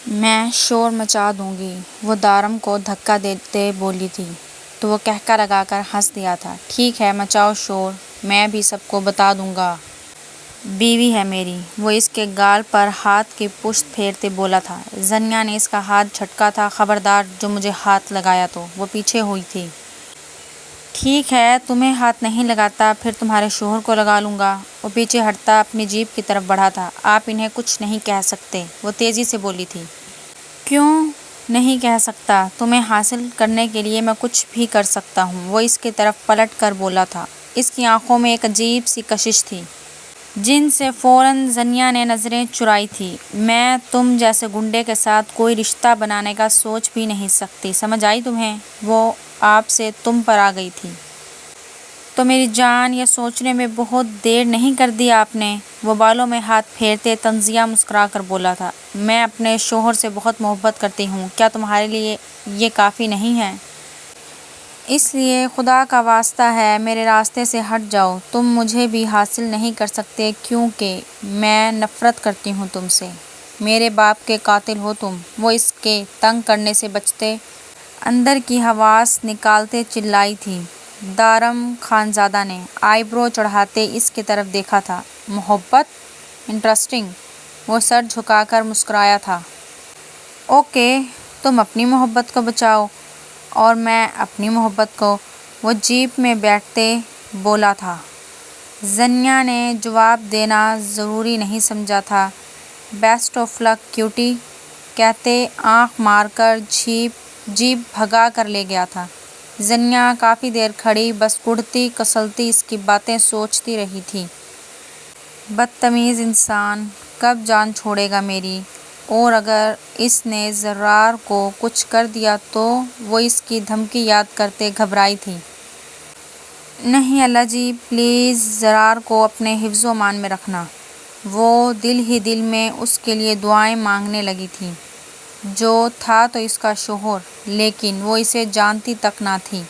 میں شور مچا دوں گی، وہ دارم کو دھکا دیتے بولی تھی تو وہ کہکا لگا کر ہنس دیا تھا۔ ٹھیک ہے، مچاؤ شور، میں بھی سب کو بتا دوں گا۔ بیوی ہے میری، وہ اس کے گال پر ہاتھ کی پشت پھیرتے بولا تھا۔ زنیا نے اس کا ہاتھ جھٹکا تھا۔ خبردار جو مجھے ہاتھ لگایا تو۔ وہ پیچھے ہوئی تھی۔ ٹھیک ہے، تمہیں ہاتھ نہیں لگاتا، پھر تمہارے شوہر کو لگا لوں گا۔ وہ پیچھے ہٹتا اپنی جیپ کی طرف بڑھا تھا۔ آپ انہیں کچھ نہیں کہہ سکتے، وہ تیزی سے بولی تھی۔ کیوں نہیں کہہ سکتا؟ تمہیں حاصل کرنے کے لیے میں کچھ بھی کر سکتا ہوں، وہ اس کی طرف پلٹ کر بولا تھا۔ اس کی آنکھوں میں ایک عجیب سی کشش تھی جن سے فوراً زنیا نے نظریں چرائی تھیں۔ میں تم جیسے گنڈے کے ساتھ کوئی رشتہ بنانے کا سوچ بھی نہیں سکتی، سمجھ آئی تمہیں؟ وہ آپ سے تم پر آ گئی تھی تو میری جان، یہ سوچنے میں بہت دیر نہیں کر دی آپ نے؟ وہ بالوں میں ہاتھ پھیرتے طنزیہ مسکرا کر بولا تھا۔ میں اپنے شوہر سے بہت محبت کرتی ہوں، کیا تمہارے لیے یہ کافی نہیں ہے؟ اس لیے خدا کا واسطہ ہے میرے راستے سے ہٹ جاؤ۔ تم مجھے بھی حاصل نہیں کر سکتے کیونکہ میں نفرت کرتی ہوں تم سے۔ میرے باپ کے قاتل ہو تم۔ وہ اس کے تنگ کرنے سے بچتے اندر کی حواس نکالتے چلائی تھی۔ دارم خانزادہ نے آئی برو چڑھاتے اس کی طرف دیکھا تھا۔ محبت؟ انٹرسٹنگ۔ وہ سر جھکا کر مسکرایا تھا۔ اوکے، تم اپنی محبت کو بچاؤ اور میں اپنی محبت کو، وہ جیپ میں بیٹھتے بولا تھا۔ زنیا نے جواب دینا ضروری نہیں سمجھا تھا۔ بیسٹ آف لک کیوٹی کہتے آنکھ مار کر جیپ بھگا کر لے گیا تھا۔ زنیا کافی دیر کھڑی بس اڑتی کسلتی اس کی باتیں سوچتی رہی تھی۔ بدتمیز انسان، کب جان چھوڑے گا میری؟ اور اگر اس نے زرار کو کچھ کر دیا تو؟ وہ اس کی دھمکی یاد کرتے گھبرائی تھی۔ نہیں اللہ جی، پلیز زرار کو اپنے حفظ و امان میں رکھنا۔ وہ دل ہی دل میں اس کے لیے دعائیں مانگنے لگی تھی۔ جو تھا تو اس کا شوہر، لیکن وہ اسے جانتی تک نہ تھی۔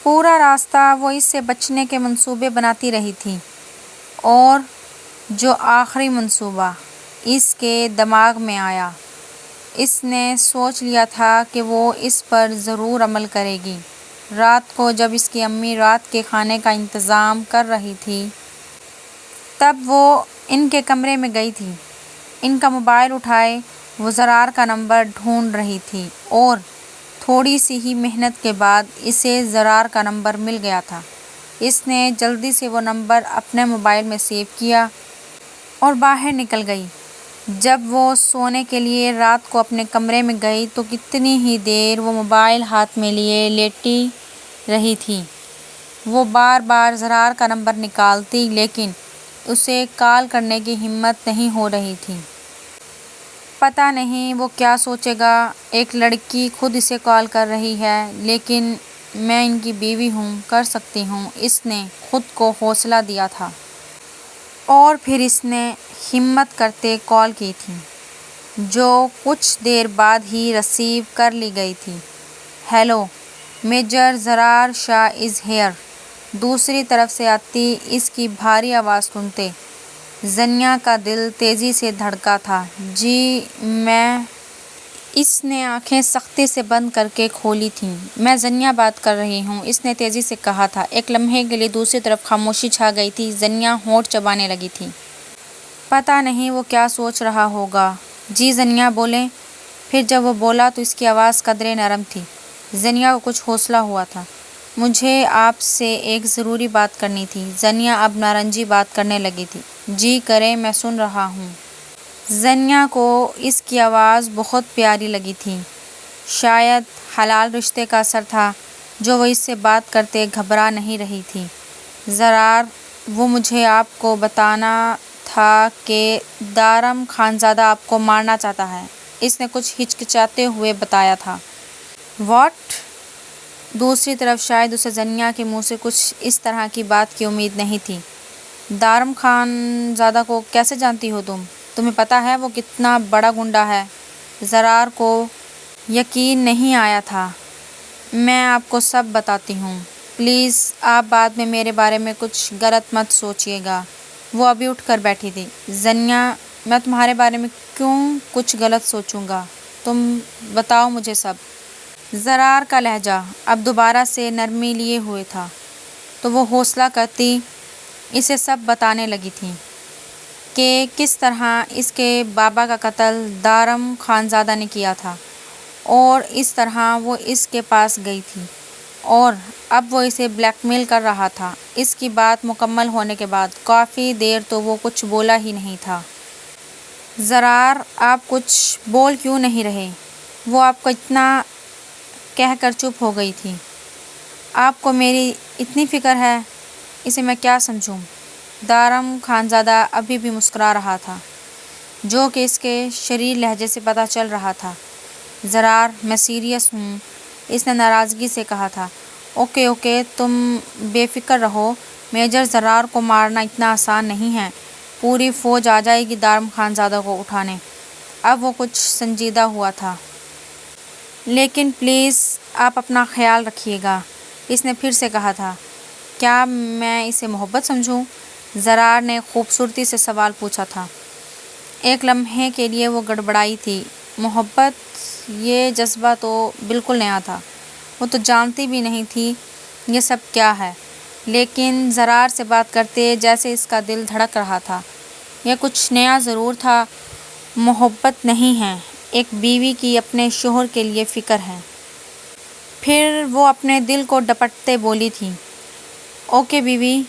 پورا راستہ وہ اس سے بچنے کے منصوبے بناتی رہی تھی، اور جو آخری منصوبہ اس کے دماغ میں آیا، اس نے سوچ لیا تھا کہ وہ اس پر ضرور عمل کرے گی۔ رات کو جب اس کی امی رات کے کھانے کا انتظام کر رہی تھی، تب وہ ان کے کمرے میں گئی تھی۔ ان کا موبائل اٹھائے وہ زرار کا نمبر ڈھونڈ رہی تھی اور تھوڑی سی ہی محنت کے بعد اسے زرار کا نمبر مل گیا تھا۔ اس نے جلدی سے وہ نمبر اپنے موبائل میں سیو کیا اور باہر نکل گئی۔ جب وہ سونے کے لیے رات کو اپنے کمرے میں گئی تو کتنی ہی دیر وہ موبائل ہاتھ میں لیے لیٹی رہی تھی۔ وہ بار بار زرار کا نمبر نکالتی لیکن اسے کال کرنے کی ہمت نہیں ہو رہی تھی۔ پتہ نہیں وہ کیا سوچے گا، ایک لڑکی خود اسے کال کر رہی ہے، لیکن میں ان کی بیوی ہوں، کر سکتی ہوں، اس نے خود کو حوصلہ دیا تھا۔ اور پھر اس نے ہمت کرتے کال کی تھی، جو کچھ دیر بعد ہی ریسیو کر لی گئی تھی۔ Hello, major Zarar Shah is here, دوسری طرف سے آتی اس کی بھاری آواز سنتے زنیا کا دل تیزی سے دھڑکا تھا۔ جی میں، اس نے آنکھیں سختی سے بند کر کے کھولی تھیں۔ میں زنیا بات کر رہی ہوں، اس نے تیزی سے کہا تھا۔ ایک لمحے کے لیے دوسری طرف خاموشی چھا گئی تھی۔ زنیا ہونٹ چبانے لگی تھی۔ پتہ نہیں وہ کیا سوچ رہا ہوگا۔ جی زنیا بولیں۔ پھر جب وہ بولا تو اس کی آواز قدرے نرم تھی۔ زنیا کو کچھ حوصلہ ہوا تھا۔ مجھے آپ سے ایک ضروری بات کرنی تھی۔ زنیا اب نارنجی بات کرنے لگی تھی۔ جی کریں، میں سن رہا ہوں۔ زنیا کو اس کی آواز بہت پیاری لگی تھی۔ شاید حلال رشتے کا اثر تھا جو وہ اس سے بات کرتے گھبرا نہیں رہی تھی۔ زرار، وہ مجھے آپ کو بتانا تھا کہ دارم خانزادہ آپ کو مارنا چاہتا ہے، اس نے کچھ ہچکچاتے ہوئے بتایا تھا۔ واٹ؟ دوسری طرف شاید اسے زنیا کے منہ سے کچھ اس طرح کی بات کی امید نہیں تھی۔ دارم خانزادہ کو کیسے جانتی ہو تم؟ تمہیں پتہ ہے وہ کتنا بڑا گنڈا ہے؟ زرار کو یقین نہیں آیا تھا۔ میں آپ کو سب بتاتی ہوں، پلیز آپ بعد میں میرے بارے میں کچھ غلط مت سوچیے گا۔ وہ ابھی اٹھ کر بیٹھی تھی۔ زنیا میں تمہارے بارے میں کیوں کچھ غلط سوچوں گا؟ تم بتاؤ مجھے سب۔ زرار کا لہجہ اب دوبارہ سے نرمی لیے ہوئے تھا، تو وہ حوصلہ کرتی اسے سب بتانے لگی تھی کہ کس طرح اس کے بابا کا قتل دارم خانزادہ نے کیا تھا، اور اس طرح وہ اس کے پاس گئی تھی اور اب وہ اسے بلیک میل کر رہا تھا۔ اس کی بات مکمل ہونے کے بعد کافی دیر تو وہ کچھ بولا ہی نہیں تھا۔ زرار، آپ کچھ بول کیوں نہیں رہے؟ وہ آپ کو اتنا کہہ کر چپ ہو گئی تھی۔ آپ کو میری اتنی فکر ہے، اسے میں کیا سمجھوں؟ دارم خانزادہ ابھی بھی مسکرا رہا تھا، جو کہ اس کے شریر لہجے سے پتہ چل رہا تھا۔ زرار، میں سیریس ہوں، اس نے ناراضگی سے کہا تھا۔ اوکے اوکے، تم بے فکر رہو، میجر زرار کو مارنا اتنا آسان نہیں ہے، پوری فوج آ جائے گی دارم خانزادہ کو اٹھانے۔ اب وہ کچھ سنجیدہ ہوا تھا۔ لیکن پلیز آپ اپنا خیال رکھیے گا، اس نے پھر سے کہا تھا۔ کیا میں اسے محبت سمجھوں؟ زرار نے خوبصورتی سے سوال پوچھا تھا۔ ایک لمحے کے لیے وہ گڑبڑائی تھی۔ محبت؟ یہ جذبہ تو بالکل نیا تھا، وہ تو جانتی بھی نہیں تھی یہ سب کیا ہے، لیکن زرار سے بات کرتے جیسے اس کا دل دھڑک رہا تھا۔ یہ کچھ نیا ضرور تھا، محبت نہیں ہے، ایک بیوی کی اپنے شوہر کے لیے فکر ہے۔ پھر وہ اپنے دل کو ڈپٹتے بولی تھی، اوکے بیوی،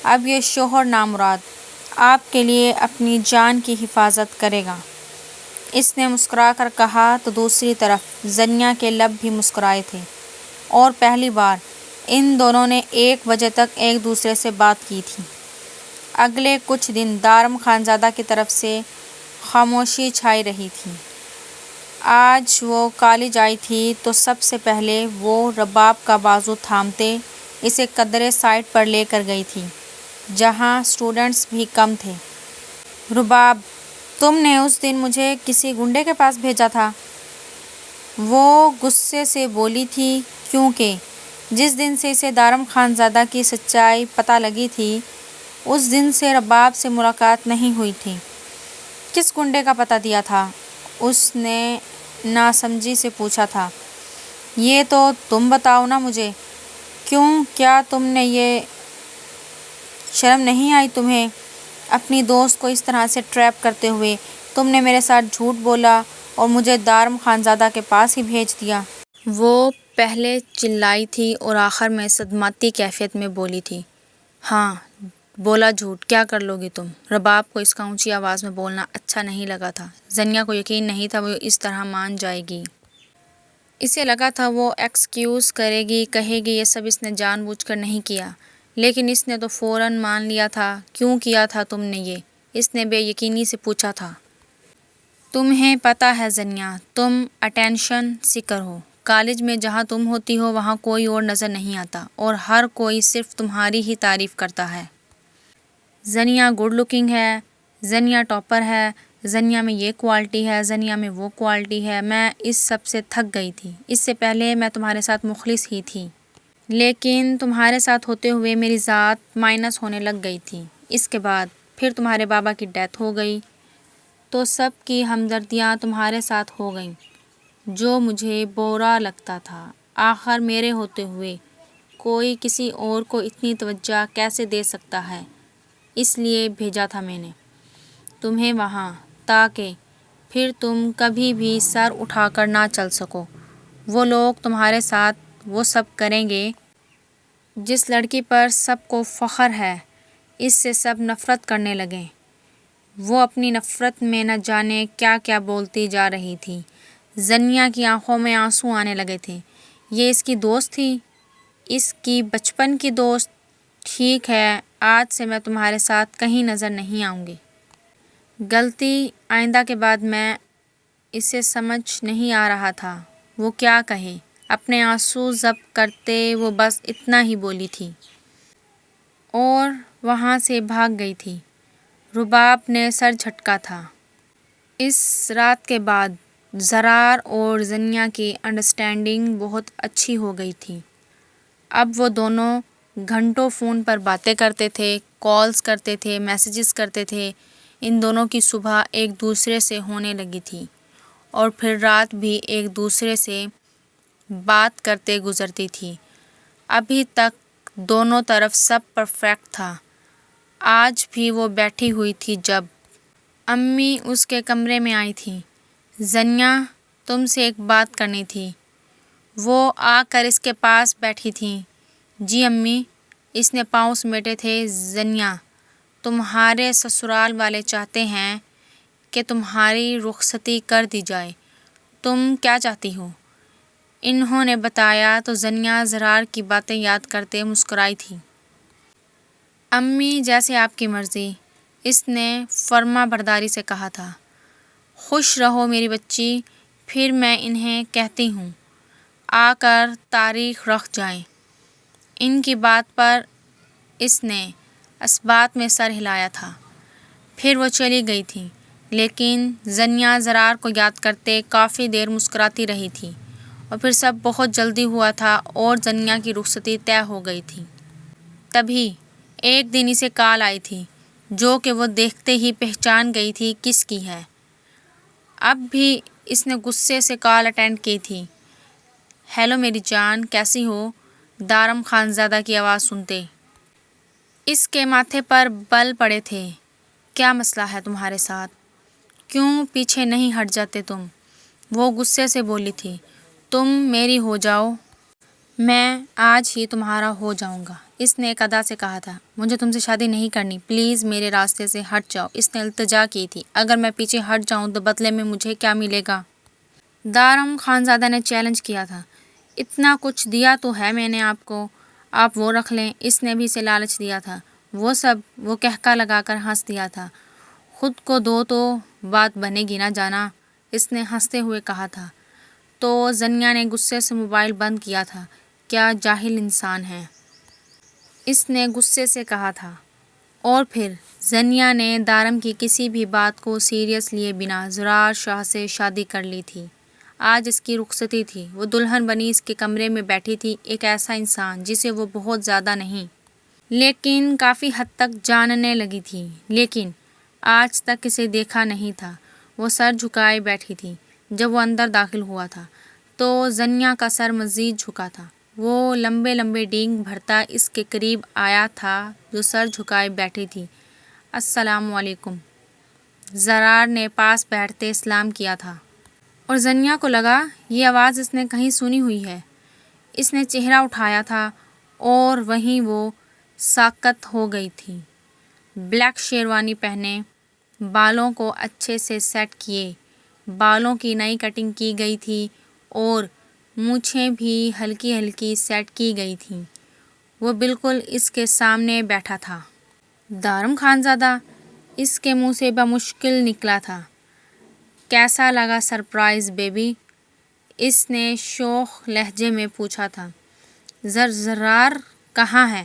اب یہ شوہر نامراد آپ کے لیے اپنی جان کی حفاظت کرے گا۔ اس نے مسکرا کر کہا تو دوسری طرف زنیا کے لب بھی مسکرائے تھے، اور پہلی بار ان دونوں نے 1 بجے تک ایک دوسرے سے بات کی تھی۔ اگلے کچھ دن دارم خانزادہ کی طرف سے خاموشی چھائی رہی تھی۔ آج وہ کالج آئی تھی تو سب سے پہلے وہ رباب کا بازو تھامتے اسے قدرے سائٹ پر لے کر گئی تھی، جہاں اسٹوڈنٹس بھی کم تھے۔ رباب، تم نے اس دن مجھے کسی گنڈے کے پاس بھیجا تھا، وہ غصے سے بولی تھی، کیونکہ جس دن سے اسے دارم خانزادہ کی سچائی پتہ لگی تھی، اس دن سے رباب سے ملاقات نہیں ہوئی تھی۔ کس گنڈے کا پتہ دیا تھا؟ اس نے ناسمجھی سے پوچھا تھا۔ یہ تو تم بتاؤ نا مجھے، کیوں، کیا تم نے یہ شرم نہیں آئی تمہیں اپنی دوست کو اس طرح سے ٹریپ کرتے ہوئے؟ تم نے میرے ساتھ جھوٹ بولا اور مجھے دارم خانزادہ کے پاس ہی بھیج دیا۔ وہ پہلے چلائی تھی اور آخر میں صدماتی کیفیت میں بولی تھی، ہاں بولا جھوٹ، کیا کر لو گی تم؟ رباب کو اس کا اونچی آواز میں بولنا اچھا نہیں لگا تھا۔ زنیا کو یقین نہیں تھا وہ اس طرح مان جائے گی۔ اسے لگا تھا وہ ایکسکیوز کرے گی، کہے گی یہ سب اس نے جان بوجھ کر نہیں کیا، لیکن اس نے تو فوراً مان لیا تھا۔ کیوں کیا تھا تم نے یہ؟ اس نے بے یقینی سے پوچھا تھا۔ تمہیں پتہ ہے زنیا، تم اٹینشن سیکر ہو۔ کالج میں جہاں تم ہوتی ہو وہاں کوئی اور نظر نہیں آتا، اور ہر کوئی صرف تمہاری ہی تعریف کرتا ہے۔ زنیا گڈ لکنگ ہے، زنیا ٹاپر ہے، زنیا میں یہ کوالٹی ہے، زنیا میں وہ کوالٹی ہے۔ میں اس سب سے تھک گئی تھی۔ اس سے پہلے میں تمہارے ساتھ مخلص ہی تھی، لیکن تمہارے ساتھ ہوتے ہوئے میری ذات مائنس ہونے لگ گئی تھی۔ اس کے بعد پھر تمہارے بابا کی ڈیتھ ہو گئی تو سب کی ہمدردیاں تمہارے ساتھ ہو گئیں، جو مجھے برا لگتا تھا۔ آخر میرے ہوتے ہوئے کوئی کسی اور کو اتنی توجہ کیسے دے سکتا ہے؟ اس لیے بھیجا تھا میں نے تمہیں وہاں، تاکہ پھر تم کبھی بھی سر اٹھا کر نہ چل سکو۔ وہ لوگ تمہارے ساتھ وہ سب کریں گے جس لڑکی پر سب کو فخر ہے، اس سے سب نفرت کرنے لگیں۔ وہ اپنی نفرت میں نہ جانے کیا کیا بولتی جا رہی تھی۔ زنیا کی آنکھوں میں آنسو آنے لگے تھے۔ یہ اس کی دوست تھی، اس کی بچپن کی دوست۔ ٹھیک ہے، آج سے میں تمہارے ساتھ کہیں نظر نہیں آؤں گی۔ غلطی آئندہ کے بعد میں اسے سمجھ نہیں آ رہا تھا وہ کیا کہے۔ اپنے آنسو ضبط کرتے وہ بس اتنا ہی بولی تھی اور وہاں سے بھاگ گئی تھی۔ رباب نے سر جھٹکا تھا۔ اس رات کے بعد زرار اور زنیا کی انڈرسٹینڈنگ بہت اچھی ہو گئی تھی۔ اب وہ دونوں گھنٹوں فون پر باتیں کرتے تھے، کالز کرتے تھے، میسیجز کرتے تھے۔ ان دونوں کی صبح ایک دوسرے سے ہونے لگی تھی اور پھر رات بھی ایک دوسرے سے بات کرتے گزرتی تھی۔ ابھی تک دونوں طرف سب پرفیکٹ تھا۔ آج بھی وہ بیٹھی ہوئی تھی جب امی اس کے کمرے میں آئی تھیں۔ زنیا، تم سے ایک بات کرنی تھی۔ وہ آ کر اس کے پاس بیٹھی تھیں۔ جی امی، اس نے پاؤں سمیٹے تھے۔ زنیا، تمہارے سسرال والے چاہتے ہیں کہ تمہاری رخصتی کر دی جائے۔ تم کیا چاہتی ہو؟ انہوں نے بتایا تو زنیا زرار کی باتیں یاد کرتے مسکرائی تھی۔ امی، جیسے آپ کی مرضی، اس نے فرما برداری سے کہا تھا۔ خوش رہو میری بچی، پھر میں انہیں کہتی ہوں آ کر تاریخ رکھ جائیں۔ ان کی بات پر اس نے اثبات میں سر ہلایا تھا۔ پھر وہ چلی گئی تھی، لیکن زنیا زرار کو یاد کرتے کافی دیر مسکراتی رہی تھی اور پھر سب بہت جلدی ہوا تھا اور زنیا کی رخصتی طے ہو گئی تھی۔ تبھی ایک دن اسے کال آئی تھی جو کہ وہ دیکھتے ہی پہچان گئی تھی کس کی ہے۔ اب بھی اس نے غصے سے کال اٹینڈ کی تھی۔ ہیلو میری جان، کیسی ہو؟ دارم خانزادہ کی آواز سنتے اس کے ماتھے پر بل پڑے تھے۔ کیا مسئلہ ہے تمہارے ساتھ؟ کیوں پیچھے نہیں ہٹ جاتے تم؟ وہ غصے سے بولی تھی۔ تم میری ہو جاؤ، میں آج ہی تمہارا ہو جاؤں گا، اس نے ایک ادا سے کہا تھا۔ مجھے تم سے شادی نہیں کرنی، پلیز میرے راستے سے ہٹ جاؤ، اس نے التجا کی تھی۔ اگر میں پیچھے ہٹ جاؤں تو بدلے میں مجھے کیا ملے گا؟ دارم خانزادہ نے چیلنج کیا تھا۔ اتنا کچھ دیا تو ہے میں نے آپ کو، آپ وہ رکھ لیں، اس نے بھی اسے لالچ دیا تھا۔ وہ کہکا لگا کر ہنس دیا تھا۔ خود کو دو تو بات بنے گی نہ جانا، اس نے ہنستے ہوئے کہا تھا۔ تو زنیا نے غصے سے موبائل بند کیا تھا۔ کیا جاہل انسان ہے، اس نے غصے سے کہا تھا۔ اور پھر زنیا نے دارم کی کسی بھی بات کو سیریس لیے بنا زرار شاہ سے شادی کر لی تھی۔ آج اس کی رخصتی تھی۔ وہ دلہن بنی اس کے کمرے میں بیٹھی تھی، ایک ایسا انسان جسے وہ بہت زیادہ نہیں لیکن کافی حد تک جاننے لگی تھی، لیکن آج تک اسے دیکھا نہیں تھا۔ وہ سر جھکائے بیٹھی تھی۔ جب وہ اندر داخل ہوا تھا تو زنیا کا سر مزید جھکا تھا۔ وہ لمبے لمبے ڈینگ بھرتا اس کے قریب آیا تھا جو سر جھکائے بیٹھی تھی۔ السلام علیکم، زرار نے پاس بیٹھتے سلام کیا تھا اور زنیا کو لگا یہ آواز اس نے کہیں سنی ہوئی ہے۔ اس نے چہرہ اٹھایا تھا اور وہیں وہ ساکت ہو گئی تھی۔ بلیک شیروانی پہنے، بالوں کو اچھے سے سیٹ کیے، بالوں کی نئی کٹنگ کی گئی تھی اور مونچھیں بھی ہلکی ہلکی سیٹ کی گئی تھیں۔ وہ بالکل اس کے سامنے بیٹھا تھا۔ دارم خانزادہ، اس کے منہ سے بمشکل نکلا تھا۔ کیسا لگا سرپرائز بیبی؟ اس نے شوخ لہجے میں پوچھا تھا۔ زرار کہاں ہے؟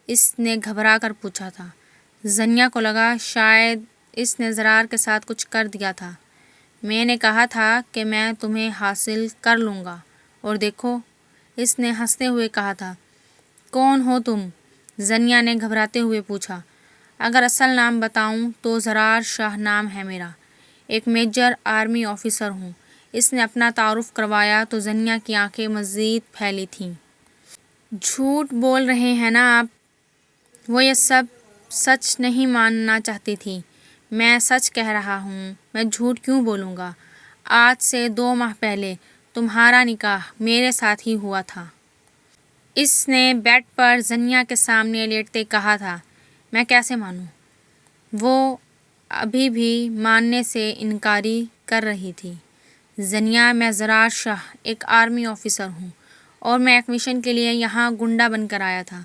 اس نے گھبرا کر پوچھا تھا۔ زنیا کو لگا شاید اس نے زرار کے ساتھ کچھ کر دیا تھا۔ میں نے کہا تھا کہ میں تمہیں حاصل کر لوں گا، اور دیکھو، اس نے ہنستے ہوئے کہا تھا۔ کون ہو تم؟ زنیا نے گھبراتے ہوئے پوچھا۔ اگر اصل نام بتاؤں تو زرار شاہ نام ہے میرا، ایک میجر آرمی آفیسر ہوں۔ اس نے اپنا تعارف کروایا تو زنیا کی آنکھیں مزید پھیلی تھیں۔ جھوٹ بول رہے ہیں نا آپ؟ وہ یہ سب سچ نہیں ماننا چاہتی تھی۔ میں سچ کہہ رہا ہوں، میں جھوٹ کیوں بولوں گا؟ آج سے 2 ماہ پہلے تمہارا نکاح میرے ساتھ ہی ہوا تھا، اس نے بیڈ پر زنیا کے سامنے لیٹتے کہا تھا۔ میں کیسے مانوں؟ وہ ابھی بھی ماننے سے انکاری کر رہی تھی۔ زنیا، میں زرار شاہ، ایک آرمی آفیسر ہوں اور میں ایک مشن کے لیے یہاں گنڈا بن کر آیا تھا۔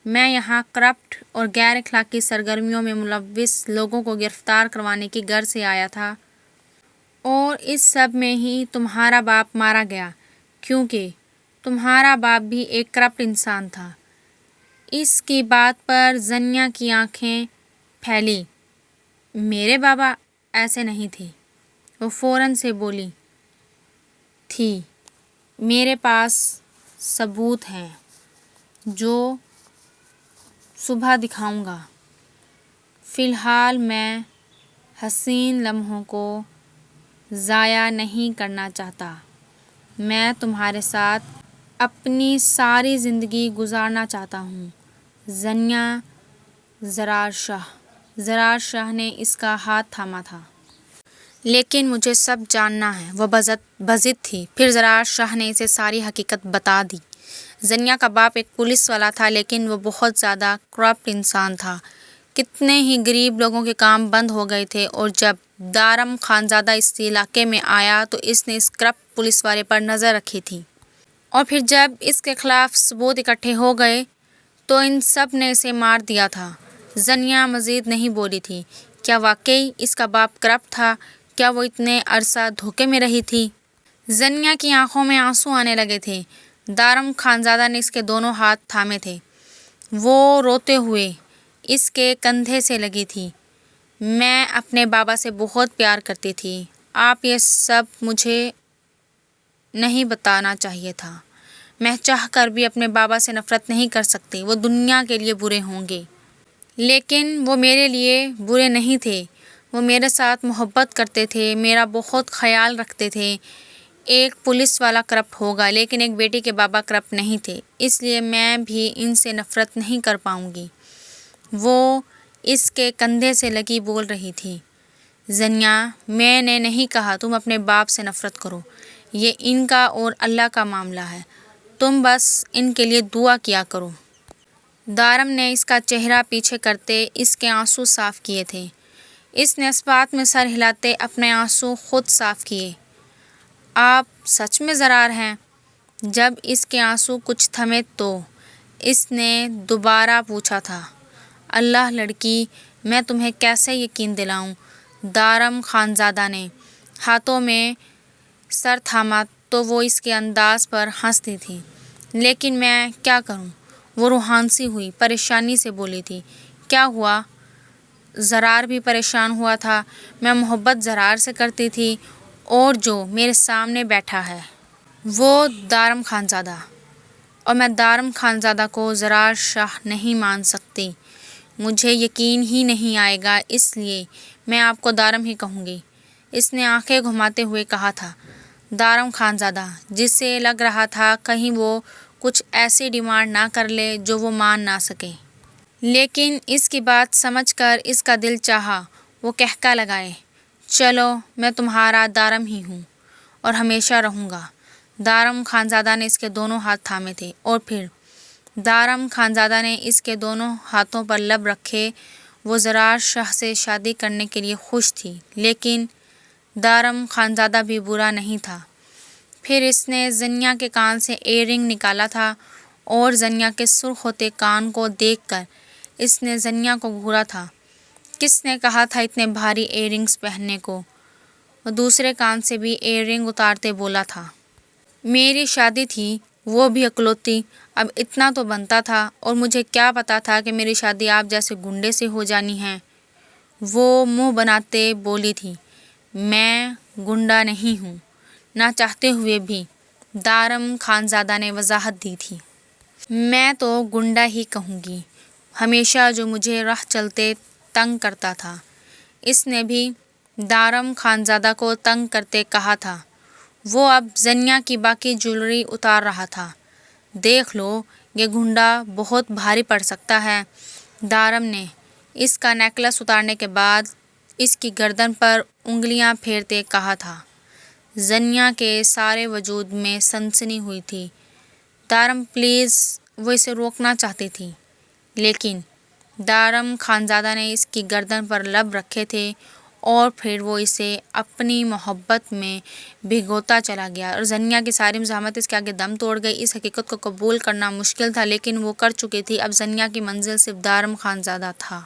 میں یہاں کرپٹ اور غیر اخلاقی سرگرمیوں میں ملوث لوگوں کو گرفتار کروانے کی غرض سے آیا تھا، اور اس سب میں ہی تمہارا باپ مارا گیا، کیونکہ تمہارا باپ بھی ایک کرپٹ انسان تھا۔ اس کی بات پر زنیا کی آنکھیں پھیلی۔ میرے بابا ایسے نہیں تھے، وہ فوراً سے بولی تھی۔ میرے پاس ثبوت ہیں جو صبح دکھاؤں گا۔ فی الحال میں حسین لمحوں کو ضائع نہیں کرنا چاہتا۔ میں تمہارے ساتھ اپنی ساری زندگی گزارنا چاہتا ہوں۔ زنیا زرار شاہ نے اس کا ہاتھ تھاما تھا۔ لیکن مجھے سب جاننا ہے۔ وہ بضد تھی۔ پھر زرار شاہ نے اسے ساری حقیقت بتا دی۔ زنیا کا باپ ایک پولیس والا تھا، لیکن وہ بہت زیادہ کرپٹ انسان تھا۔ کتنے ہی غریب لوگوں کے کام بند ہو گئے تھے، اور جب دارم خانزادہ اس علاقے میں آیا تو اس نے اس کرپٹ پولیس والے پر نظر رکھی تھی، اور پھر جب اس کے خلاف ثبوت اکٹھے ہو گئے تو ان سب نے اسے مار دیا تھا۔ زنیا مزید نہیں بولی تھی۔ کیا واقعی اس کا باپ کرپٹ تھا؟ کیا وہ اتنے عرصہ دھوکے میں رہی تھی؟ زنیا کی آنکھوں میں آنسو آنے لگے تھے۔ دارم خانزادہ نے اس کے دونوں ہاتھ تھامے تھے۔ وہ روتے ہوئے اس کے کندھے سے لگی تھی۔ میں اپنے بابا سے بہت پیار کرتی تھی۔ آپ یہ سب مجھے نہیں بتانا چاہیے تھا۔ میں چاہ کر بھی اپنے بابا سے نفرت نہیں کر سکتی۔ وہ دنیا کے لیے برے ہوں گے، لیکن وہ میرے لیے برے نہیں تھے۔ وہ میرے ساتھ محبت کرتے تھے، میرا بہت خیال رکھتے تھے۔ ایک پولیس والا کرپٹ ہوگا، لیکن ایک بیٹی کے بابا کرپٹ نہیں تھے، اس لیے میں بھی ان سے نفرت نہیں کر پاؤں گی۔ وہ اس کے کندھے سے لگی بول رہی تھی۔ زنیا، میں نے نہیں کہا تم اپنے باپ سے نفرت کرو۔ یہ ان کا اور اللہ کا معاملہ ہے۔ تم بس ان کے لیے دعا کیا کرو۔ دارم نے اس کا چہرہ پیچھے کرتے اس کے آنسو صاف کیے تھے۔ اس نے اس بات میں سر ہلاتے اپنے آنسو خود صاف کیے۔ آپ سچ میں زرار ہیں؟ جب اس کے آنسو کچھ تھمے تو اس نے دوبارہ پوچھا تھا۔ اللہ لڑکی، میں تمہیں کیسے یقین دلاؤں؟ دارم خانزادہ نے ہاتھوں میں سر تھاما تو وہ اس کے انداز پر ہنستی تھی۔ لیکن میں کیا کروں؟ وہ روحانسی ہوئی، پریشانی سے بولی تھی۔ کیا ہوا؟ زرار بھی پریشان ہوا تھا۔ میں محبت زرار سے کرتی تھی، اور جو میرے سامنے بیٹھا ہے وہ دارم خانزادہ، اور میں دارم خانزادہ کو زرار شاہ نہیں مان سکتی۔ مجھے یقین ہی نہیں آئے گا، اس لیے میں آپ کو دارم ہی کہوں گی، اس نے آنکھیں گھماتے ہوئے کہا تھا۔ دارم خانزادہ، جس سے لگ رہا تھا کہیں وہ کچھ ایسی ڈیمانڈ نہ کر لے جو وہ مان نہ سکے، لیکن اس کی بات سمجھ کر اس کا دل چاہا وہ کہکا لگائے، چلو میں تمہارا دارم ہی ہوں اور ہمیشہ رہوں گا۔ دارم خانزادہ نے اس کے دونوں ہاتھ تھامے تھے، اور پھر دارم خانزادہ نے اس کے دونوں ہاتھوں پر لب رکھے۔ وہ زرار شاہ سے شادی کرنے کے لیے خوش تھی، لیکن دارم خانزادہ بھی برا نہیں تھا۔ پھر اس نے زنیا کے کان سے ایئر رنگ نکالا تھا، اور زنیا کے سرخ ہوتے کان کو دیکھ کر اس نے زنیا کو گھورا تھا۔ کس نے کہا تھا اتنے بھاری ایئر رنگز پہننے کو؟ وہ دوسرے کان سے بھی ایئر رنگ اتارتے بولا تھا۔ میری شادی تھی، وہ بھی اکلوتی، اب اتنا تو بنتا تھا، اور مجھے کیا پتا تھا کہ میری شادی آپ جیسے گنڈے سے ہو جانی ہے۔ وہ منہ بناتے بولی تھی۔ میں گنڈا نہیں ہوں، نہ چاہتے ہوئے بھی، دارم خانزادہ نے وضاحت دی تھی۔ میں تو گنڈا ہی کہوں گی، ہمیشہ جو مجھے راہ چلتے تنگ کرتا تھا۔ اس نے بھی دارم خانزادہ کو تنگ کرتے کہا تھا۔ وہ اب زنیا کی باقی جیولری اتار رہا تھا۔ دیکھ لو، یہ گھنڈا بہت بھاری پڑ سکتا ہے۔ دارم نے اس کا نیکلس اتارنے کے بعد اس کی گردن پر انگلیاں پھیرتے کہا تھا۔ زنیا کے سارے وجود میں سنسنی ہوئی تھی۔ دارم پلیز، وہ اسے روکنا چاہتی تھی، لیکن دارم خانزادہ نے اس کی گردن پر لب رکھے تھے، اور پھر وہ اسے اپنی محبت میں بھگوتا چلا گیا، اور زنیا کی ساری مزاحمت اس کے آگے دم توڑ گئی۔ اس حقیقت کو قبول کرنا مشکل تھا، لیکن وہ کر چکی تھی۔ اب زنیا کی منزل صرف دارم خانزادہ تھا۔